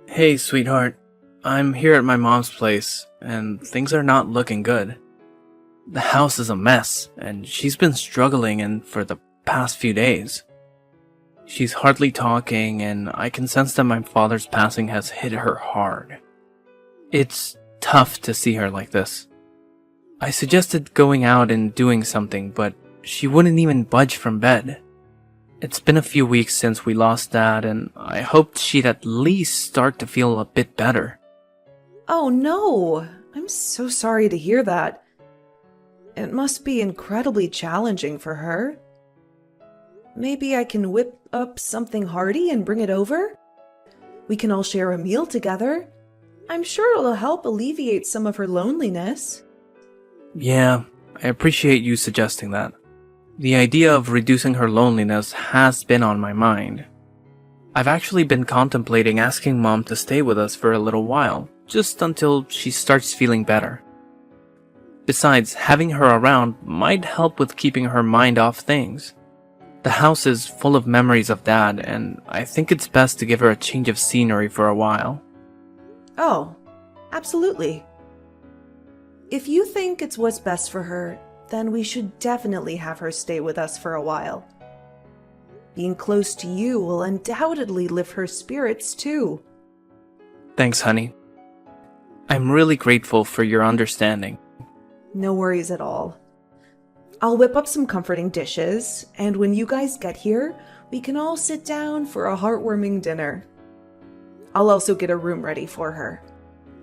Hey, sweetheart. I'm here at my mom's place, and things are not looking good. The house is a mess, and she's been struggling for the past few days. She's hardly talking, and I can sense that my father's passing has hit her hard. It's tough to see her like this. I suggested going out and doing something, but she wouldn't even budge from bed. It's been a few weeks since we lost Dad, and I hoped she'd at least start to feel a bit better. Oh no! I'm so sorry to hear that. It must be incredibly challenging for her. Maybe I can whip up something hearty and bring it over? We can all share a meal together. I'm sure it'll help alleviate some of her loneliness. Yeah, I appreciate you suggesting that. The idea of reducing her loneliness has been on my mind. I've actually been contemplating asking Mom to stay with us for a little while, just until she starts feeling better. Besides, having her around might help with keeping her mind off things. The house is full of memories of Dad, and I think it's best to give her a change of scenery for a while. Oh, absolutely. If you think it's what's best for her, then we should definitely have her stay with us for a while. Being close to you will undoubtedly lift her spirits too. Thanks, honey. I'm really grateful for your understanding. No worries at all. I'll whip up some comforting dishes, and when you guys get here, we can all sit down for a heartwarming dinner. I'll also get a room ready for her.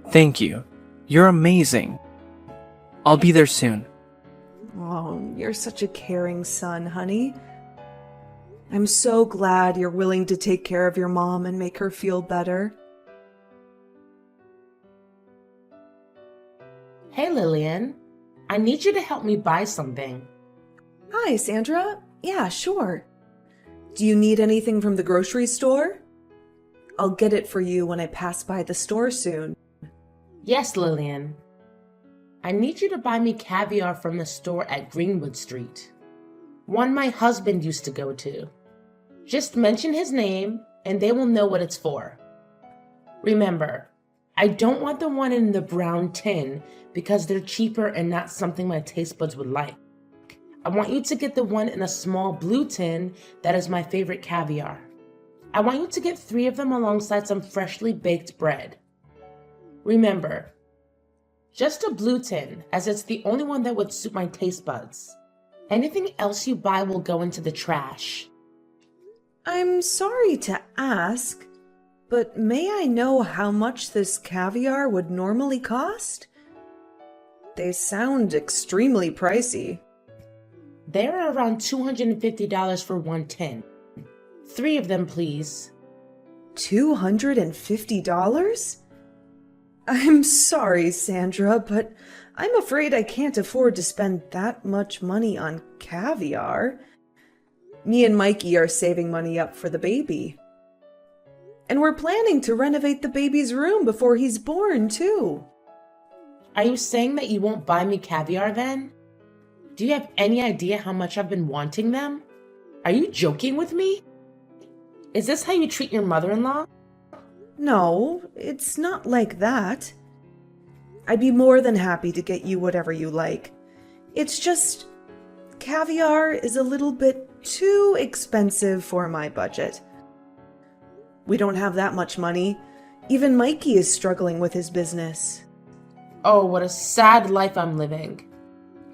Thank you. You're amazing. I'll be there soon. Oh, you're such a caring son, honey. I'm so glad you're willing to take care of your mom and make her feel better. Hey Lillian, I need you to help me buy something. Hi, Sandra. Yeah, sure. Do you need anything from the grocery store? I'll get it for you when I pass by the store soon. Yes, Lillian. I need you to buy me caviar from the store at Greenwood Street. One my husband used to go to. Just mention his name and they will know what it's for. Remember, I don't want the one in the brown tin because they're cheaper and not something my taste buds would like. I want you to get the one in a small blue tin that is my favorite caviar. I want you to get 3 of them alongside some freshly baked bread. Remember, just a blue tin, as it's the only one that would suit my taste buds. Anything else you buy will go into the trash. I'm sorry to ask, but may I know how much this caviar would normally cost? They sound extremely pricey. They're around $250 for one tin. 3 of them, please. $250? I'm sorry, Sandra, but I'm afraid I can't afford to spend that much money on caviar. Me and Mikey are saving money up for the baby. And we're planning to renovate the baby's room before he's born, too. Are you saying that you won't buy me caviar then? Do you have any idea how much I've been wanting them? Are you joking with me? Is this how you treat your mother-in-law? No, it's not like that. I'd be more than happy to get you whatever you like. It's just, caviar is a little bit too expensive for my budget. We don't have that much money. Even Mikey is struggling with his business. Oh, what a sad life I'm living.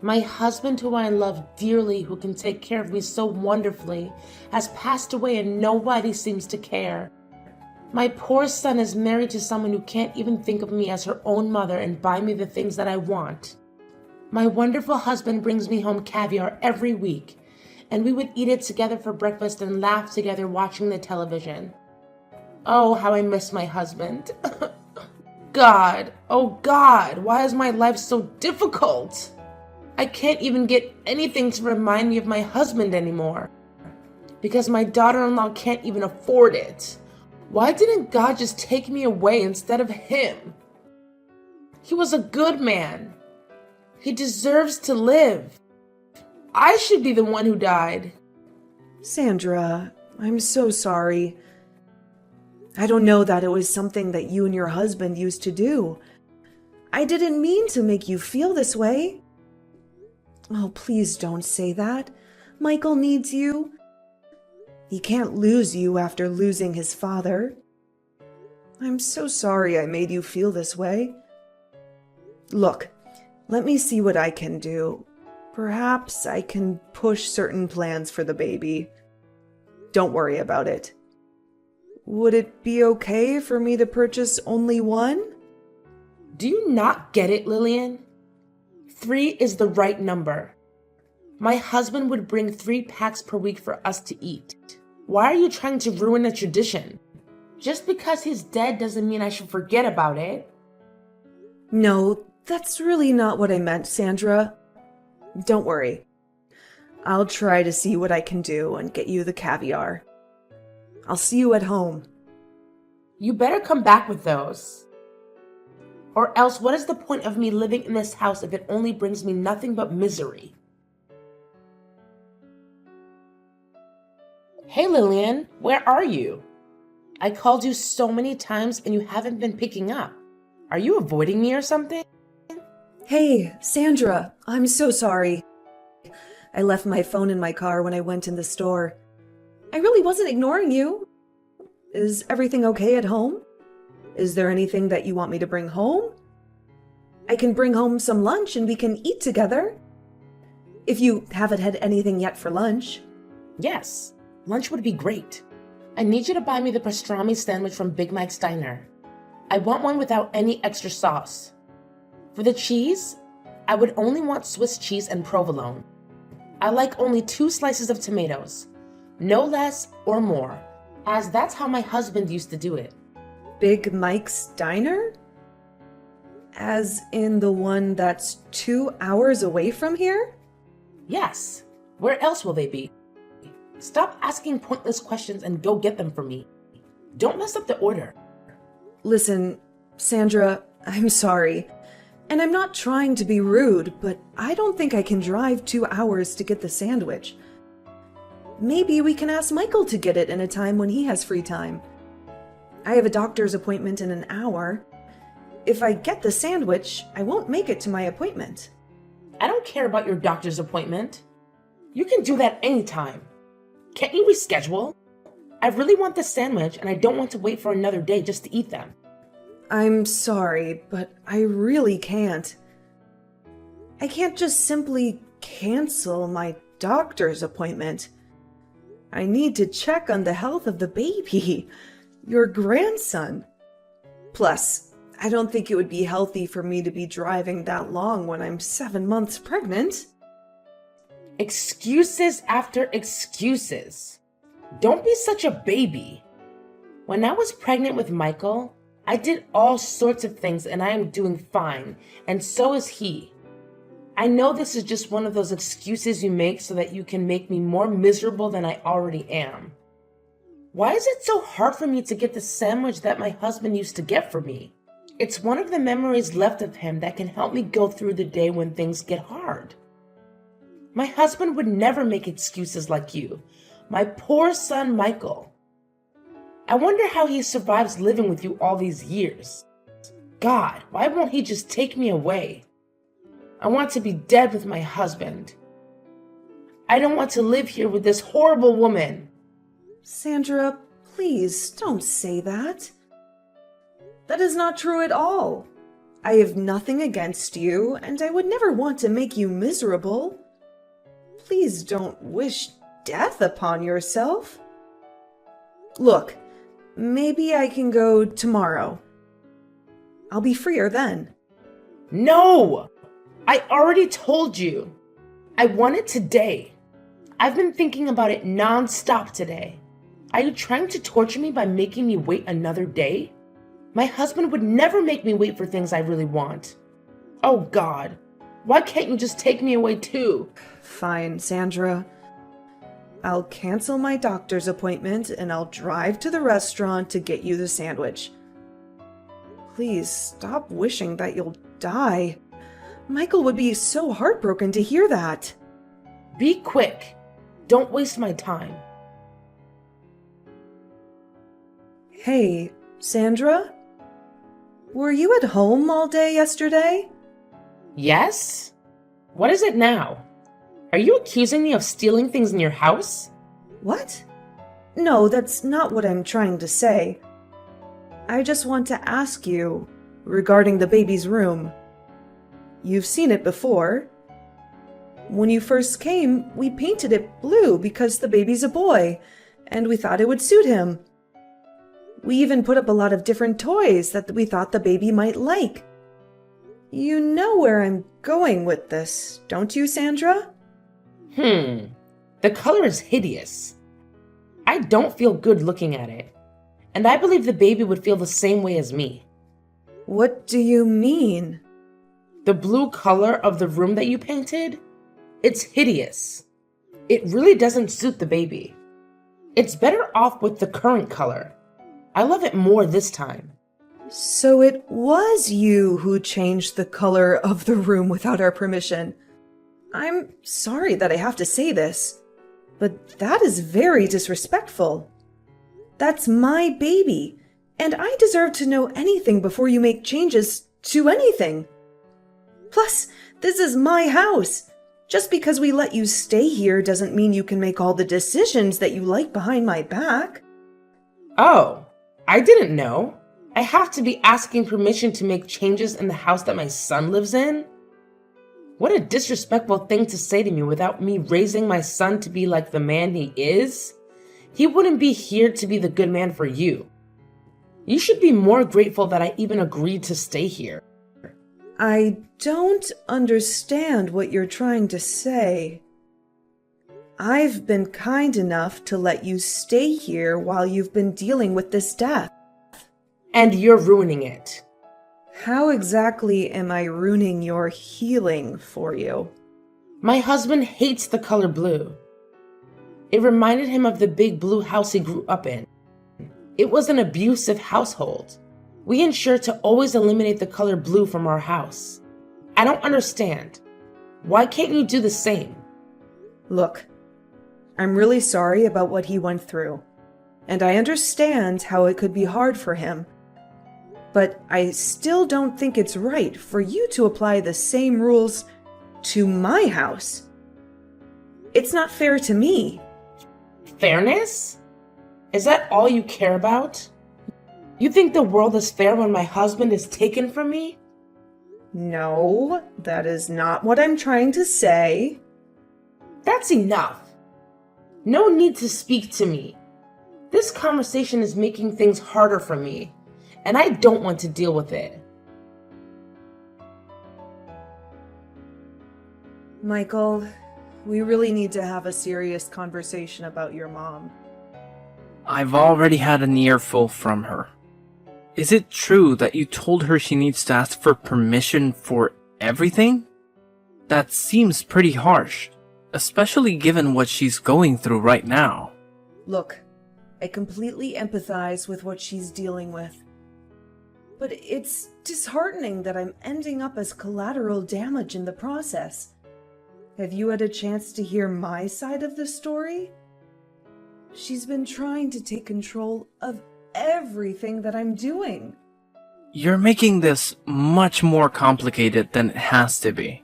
My husband, who I love dearly, who can take care of me so wonderfully, has passed away and nobody seems to care. My poor son is married to someone who can't even think of me as her own mother and buy me the things that I want. My wonderful husband brings me home caviar every week, and we would eat it together for breakfast and laugh together watching the television. Oh, how I miss my husband. God, oh God, why is my life so difficult? I can't even get anything to remind me of my husband anymore, because my daughter-in-law can't even afford it. Why didn't God just take me away instead of him? He was a good man. He deserves to live. I should be the one who died. Sandra, I'm so sorry. I don't know that it was something that you and your husband used to do. I didn't mean to make you feel this way. Oh, please don't say that. Michael needs you. He can't lose you after losing his father. I'm so sorry I made you feel this way. Look, let me see what I can do. Perhaps I can push certain plans for the baby. Don't worry about it. Would it be okay for me to purchase only one? Do you not get it, Lillian? 3 is the right number. My husband would bring 3 packs per week for us to eat. Why are you trying to ruin a tradition? Just because he's dead doesn't mean I should forget about it. No, that's really not what I meant, Sandra. Don't worry. I'll try to see what I can do and get you the caviar. I'll see you at home. You better come back with those. Or else, what is the point of me living in this house if it only brings me nothing but misery? Hey Lillian, where are you? I called you so many times and you haven't been picking up. Are you avoiding me or something? Hey, Sandra, I'm so sorry. I left my phone in my car when I went in the store. I really wasn't ignoring you. Is everything okay at home? Is there anything that you want me to bring home? I can bring home some lunch and we can eat together. If you haven't had anything yet for lunch. Yes, lunch would be great. I need you to buy me the pastrami sandwich from Big Mike's Diner. I want one without any extra sauce. For the cheese, I would only want Swiss cheese and provolone. I like only 2 slices of tomatoes, no less or more, as that's how my husband used to do it. Big Mike's Diner? As in the one that's 2 hours away from here? Yes, where else will they be? Stop asking pointless questions and go get them for me. Don't mess up the order. Listen, Sandra, I'm sorry. And I'm not trying to be rude, but I don't think I can drive 2 hours to get the sandwich. Maybe we can ask Michael to get it in a time when he has free time. I have a doctor's appointment in an hour. If I get the sandwich, I won't make it to my appointment. I don't care about your doctor's appointment. You can do that anytime. Can't you reschedule? I really want the sandwich and I don't want to wait for another day just to eat them. I'm sorry, but I really can't. I can't just simply cancel my doctor's appointment. I need to check on the health of the baby, your grandson. Plus, I don't think it would be healthy for me to be driving that long when I'm 7 months pregnant. Excuses after excuses. Don't be such a baby. When I was pregnant with Michael, I did all sorts of things and I am doing fine, and so is he. I know this is just one of those excuses you make so that you can make me more miserable than I already am. Why is it so hard for me to get the sandwich that my husband used to get for me? It's one of the memories left of him that can help me go through the day when things get hard. My husband would never make excuses like you. My poor son, Michael. I wonder how he survives living with you all these years. God, why won't he just take me away? I want to be dead with my husband. I don't want to live here with this horrible woman. Sandra, please don't say that. That is not true at all. I have nothing against you, and I would never want to make you miserable. Please don't wish death upon yourself. Look, maybe I can go tomorrow. I'll be freer then. No! I already told you. I want it today. I've been thinking about it non-stop today. Are you trying to torture me by making me wait another day? My husband would never make me wait for things I really want. Oh God, why can't you just take me away too? Fine, Sandra. I'll cancel my doctor's appointment and I'll drive to the restaurant to get you the sandwich. Please stop wishing that you'll die. Michael would be so heartbroken to hear that. Be quick. Don't waste my time. Hey, Sandra? Were you at home all day yesterday? Yes? What is it now? Are you accusing me of stealing things in your house? What? No, that's not what I'm trying to say. I just want to ask you regarding the baby's room. You've seen it before. When you first came, we painted it blue because the baby's a boy, and we thought it would suit him. We even put up a lot of different toys that we thought the baby might like. You know where I'm going with this, don't you, Sandra? The color is hideous. I don't feel good looking at it, and I believe the baby would feel the same way as me. What do you mean? The blue color of the room that you painted? It's hideous. It really doesn't suit the baby. It's better off with the current color. I love it more this time. So it was you who changed the color of the room without our permission. I'm sorry that I have to say this, but that is very disrespectful. That's my baby, and I deserve to know anything before you make changes to anything. Plus, this is my house. Just because we let you stay here doesn't mean you can make all the decisions that you like behind my back. Oh, I didn't know. I have to be asking permission to make changes in the house that my son lives in? What a disrespectful thing to say to me without me raising my son to be like the man he is. He wouldn't be here to be the good man for you. You should be more grateful that I even agreed to stay here. I don't understand what you're trying to say. I've been kind enough to let you stay here while you've been dealing with this death. And you're ruining it. How exactly am I ruining your healing for you? My husband hates the color blue. It reminded him of the big blue house he grew up in. It was an abusive household. We ensure to always eliminate the color blue from our house. I don't understand. Why can't you do the same? Look, I'm really sorry about what he went through, and I understand how it could be hard for him. But I still don't think it's right for you to apply the same rules to my house. It's not fair to me. Fairness? Is that all you care about? You think the world is fair when my husband is taken from me? No, that is not what I'm trying to say. That's enough. No need to speak to me. This conversation is making things harder for me, and I don't want to deal with it. Michael, we really need to have a serious conversation about your mom. I've already had an earful from her. Is it true that you told her she needs to ask for permission for everything? That seems pretty harsh, especially given what she's going through right now. Look, I completely empathize with what she's dealing with. But it's disheartening that I'm ending up as collateral damage in the process. Have you had a chance to hear my side of the story? She's been trying to take control of everything that I'm doing. You're making this much more complicated than it has to be.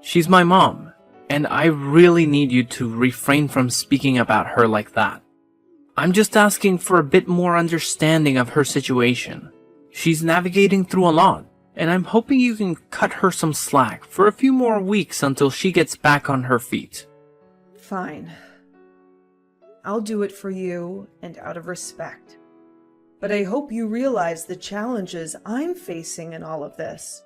She's my mom, and I really need you to refrain from speaking about her like that. I'm just asking for a bit more understanding of her situation. She's navigating through a lot, and I'm hoping you can cut her some slack for a few more weeks until she gets back on her feet. Fine. I'll do it for you and out of respect. But I hope you realize the challenges I'm facing in all of this.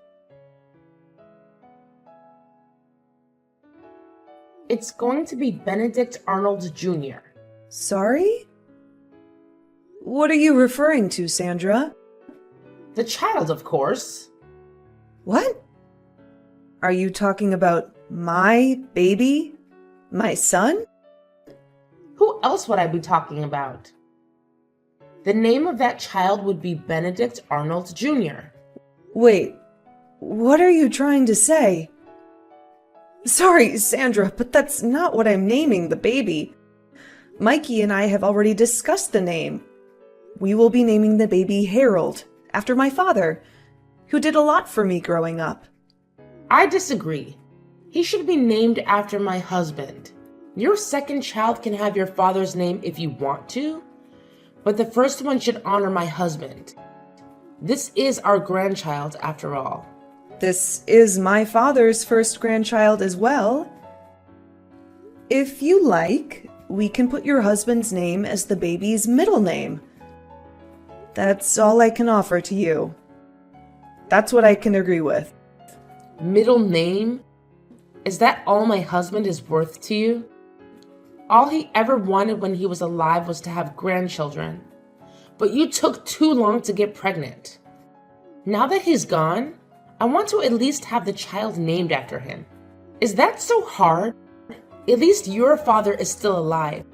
It's going to be Benedict Arnold Jr. Sorry? What are you referring to, Sandra? The child, of course. What? Are you talking about my baby? My son? Who else would I be talking about? The name of that child would be Benedict Arnold Jr. Wait, what are you trying to say? Sorry, Sandra, but that's not what I'm naming the baby. Mikey and I have already discussed the name. we will be naming the baby Harold, after my father, who did a lot for me growing up. I disagree. He should be named after my husband. Your second child can have your father's name if you want to, but the first one should honor my husband. This is our grandchild, after all. This is my father's first grandchild as well. If you like, we can put your husband's name as the baby's middle name. That's all I can offer to you. That's what I can agree with. Middle name? Is that all my husband is worth to you? All he ever wanted when he was alive was to have grandchildren. But you took too long to get pregnant. Now that he's gone, I want to at least have the child named after him. Is that so hard? At least your father is still alive.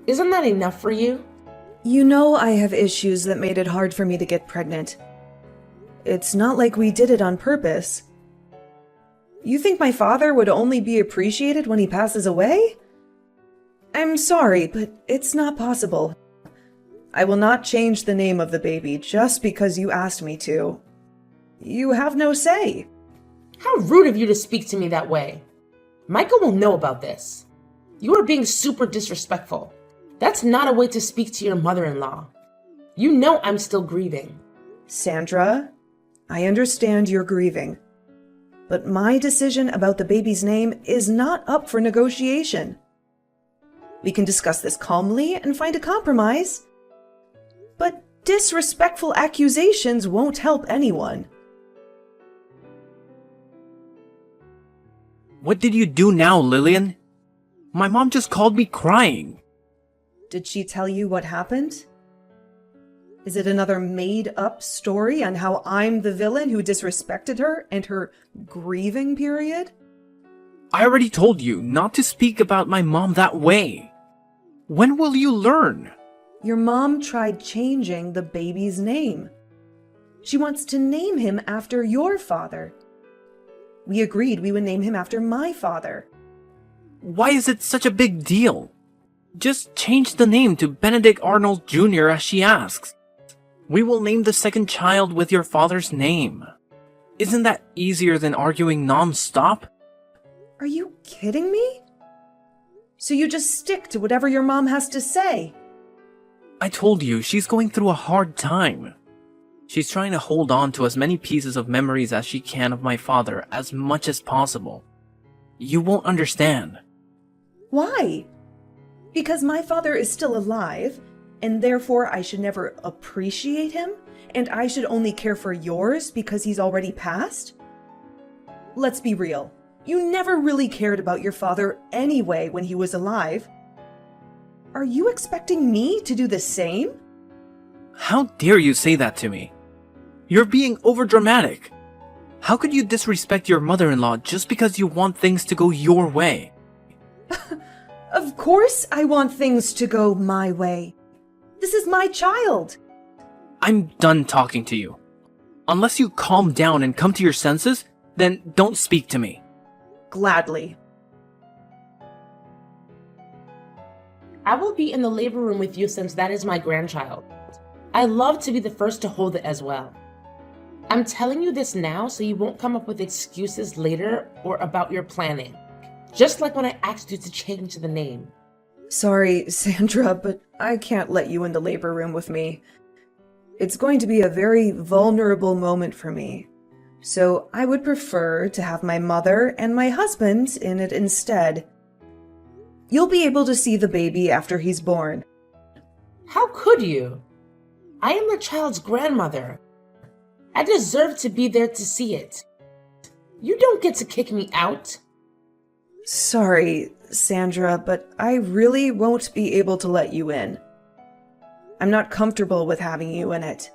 Isn't that enough for you? You know I have issues that made it hard for me to get pregnant. It's not like we did it on purpose. You think my father would only be appreciated when he passes away? I'm sorry, but it's not possible. I will not change the name of the baby just because you asked me to. You have no say. How rude of you to speak to me that way. Michael will know about this. You are being super disrespectful. That's not a way to speak to your mother-in-law. You know I'm still grieving. Sandra, I understand you're grieving. But my decision about the baby's name is not up for negotiation. We can discuss this calmly and find a compromise. But disrespectful accusations won't help anyone. What did you do now, Lillian? My mom just called me crying. Did she tell you what happened? Is it another made-up story on how I'm the villain who disrespected her and her grieving period? I already told you not to speak about my mom that way. When will you learn? Your mom tried changing the baby's name. She wants to name him after your father. We agreed we would name him after my father. Why is it such a big deal? Just change the name to Benedict Arnold Jr. as she asks. We will name the second child with your father's name. Isn't that easier than arguing non-stop? Are you kidding me? So you just stick to whatever your mom has to say? I told you, she's going through a hard time. She's trying to hold on to as many pieces of memories as she can of my father as much as possible. You won't understand. Why? Because my father is still alive, and therefore I should never appreciate him, and I should only care for yours because he's already passed? Let's be real. You never really cared about your father anyway when he was alive. Are you expecting me to do the same? How dare you say that to me? You're being overdramatic. How could you disrespect your mother-in-law just because you want things to go your way? Of course I want things to go my way. This is my child. I'm done talking to you. Unless you calm down and come to your senses, then don't speak to me. Gladly. I will be in the labor room with you since that is my grandchild. I love to be the first to hold it as well. I'm telling you this now so you won't come up with excuses later or about your planning. Just like when I asked you to change the name. Sorry, Sandra, but I can't let you in the labor room with me. It's going to be a very vulnerable moment for me. So I would prefer to have my mother and my husband in it instead. You'll be able to see the baby after he's born. How could you? I am the child's grandmother. I deserve to be there to see it. You don't get to kick me out. Sorry, Sandra, but I really won't be able to let you in. I'm not comfortable with having you in it.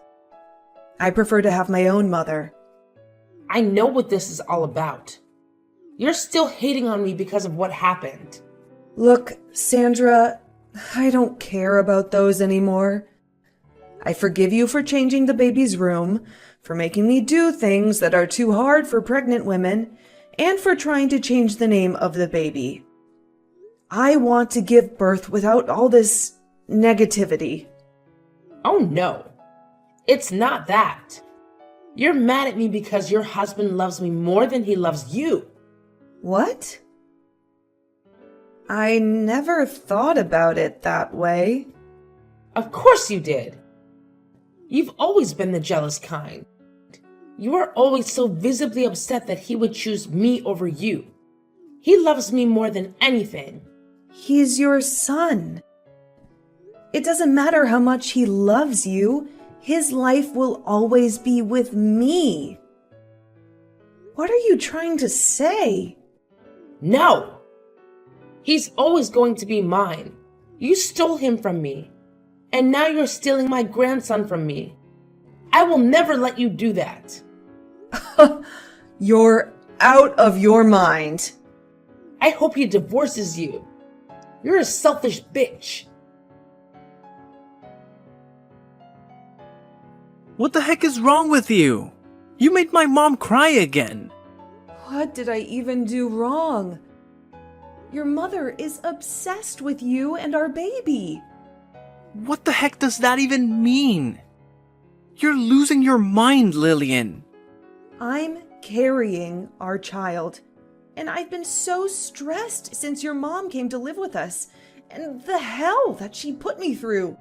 I prefer to have my own mother. I know what this is all about. You're still hating on me because of what happened. Look, Sandra, I don't care about those anymore. I forgive you for changing the baby's room, for making me do things that are too hard for pregnant women, and for trying to change the name of the baby. I want to give birth without all this negativity. Oh no, it's not that. You're mad at me because your husband loves me more than he loves you. What? I never thought about it that way. Of course you did. You've always been the jealous kind. You are always so visibly upset that he would choose me over you. He loves me more than anything. He's your son. It doesn't matter how much he loves you. His life will always be with me. What are you trying to say? No! He's always going to be mine. You stole him from me. And now you're stealing my grandson from me. I will never let you do that. You're out of your mind. I hope he divorces you. You're a selfish bitch. What the heck is wrong with you? You made my mom cry again. What did I even do wrong? Your mother is obsessed with you and our baby. What the heck does that even mean? You're losing your mind, Lillian. I'm carrying our child, and I've been so stressed since your mom came to live with us, and the hell that she put me through.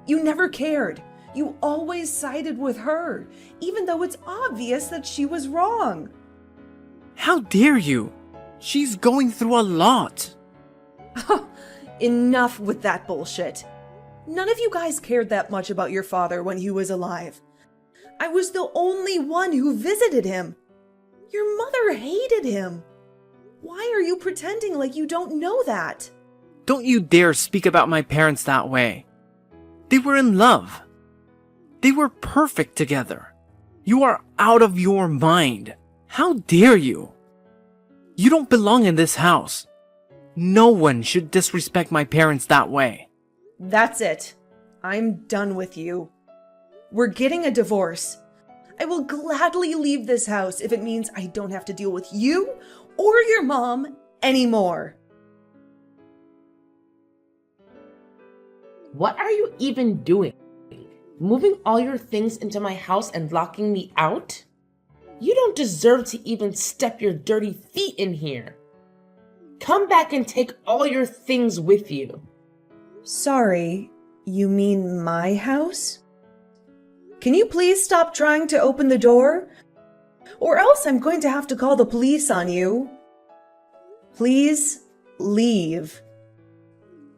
You never cared. You always sided with her, even though it's obvious that she was wrong. How dare you? She's going through a lot. Enough with that bullshit. None of you guys cared that much about your father when he was alive. I was the only one who visited him. Your mother hated him. Why are you pretending like you don't know that? Don't you dare speak about my parents that way. They were in love. They were perfect together. You are out of your mind. How dare you? You don't belong in this house. No one should disrespect my parents that way. That's it. I'm done with you. We're getting a divorce. I will gladly leave this house if it means I don't have to deal with you or your mom anymore. What are you even doing? Moving all your things into my house and locking me out? You don't deserve to even step your dirty feet in here. Come back and take all your things with you. Sorry, you mean my house? Can you please stop trying to open the door? Or else I'm going to have to call the police on you. Please leave.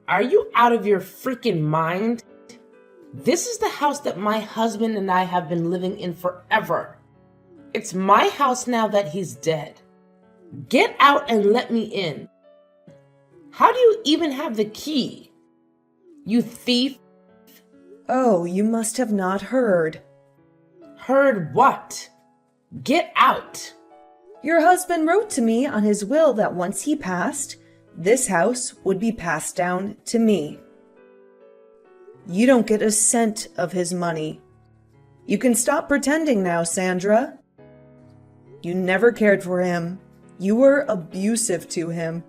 Are you out of your freaking mind? This is the house that my husband and I have been living in forever. It's my house now that he's dead. Get out and let me in. How do you even have the key? You thief. Oh, you must have not heard. Heard what? Get out. Your husband wrote to me on his will that once he passed, this house would be passed down to me. You don't get a cent of his money. You can stop pretending now, Sandra. You never cared for him. You were abusive to him.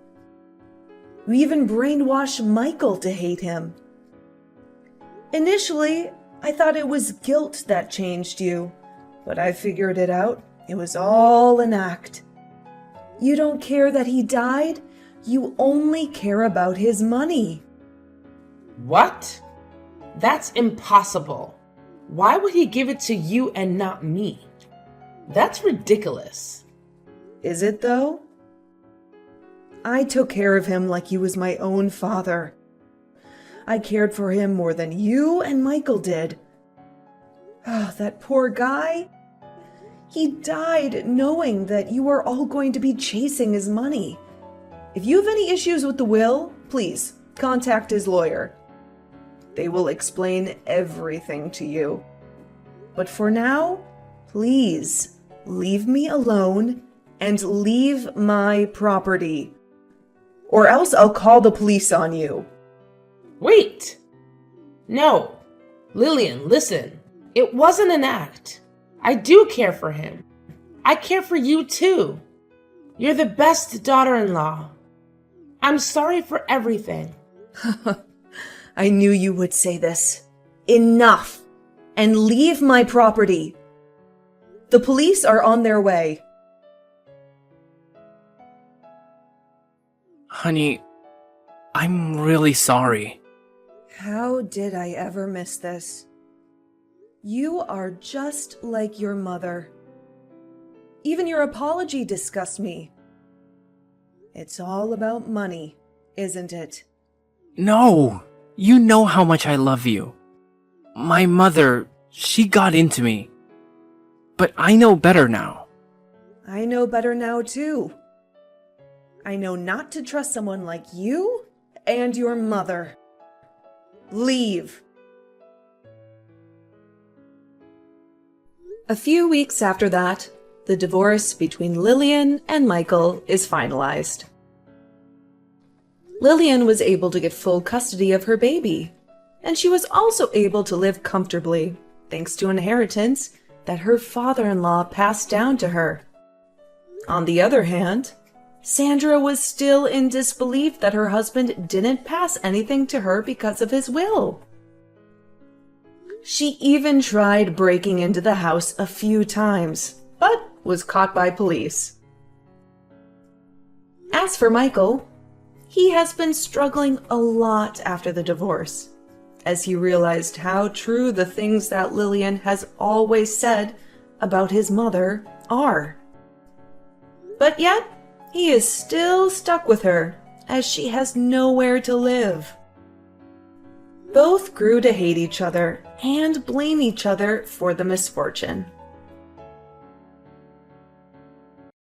You even brainwashed Michael to hate him. Initially, I thought it was guilt that changed you, but I figured it out. It was all an act. You don't care that he died. You only care about his money. What? That's impossible. Why would he give it to you and not me? That's ridiculous. Is it though? I took care of him like he was my own father. I cared for him more than you and Michael did. Oh, that poor guy. He died knowing that you were all going to be chasing his money. If you have any issues with the will, please contact his lawyer. They will explain everything to you. But for now, please leave me alone and leave my property. Or else I'll call the police on you. Wait! No. Lillian, listen. It wasn't an act. I do care for him. I care for you too. You're the best daughter-in-law. I'm sorry for everything. I knew you would say this. Enough! And leave my property. The police are on their way. Honey, I'm really sorry. How did I ever miss this? You are just like your mother. Even your apology disgusts me. It's all about money, isn't it? No! You know how much I love you. My mother, she got into me. But I know better now. I know better now, too. I know not to trust someone like you and your mother. Leave. A few weeks after that, the divorce between Lillian and Michael is finalized. Lillian was able to get full custody of her baby, and she was also able to live comfortably, thanks to inheritance that her father-in-law passed down to her. On the other hand, Sandra was still in disbelief that her husband didn't pass anything to her because of his will. She even tried breaking into the house a few times, but was caught by police. As for Michael, he has been struggling a lot after the divorce, as he realized how true the things that Lillian has always said about his mother are. But yet, he is still stuck with her, as she has nowhere to live. Both grew to hate each other and blame each other for the misfortune.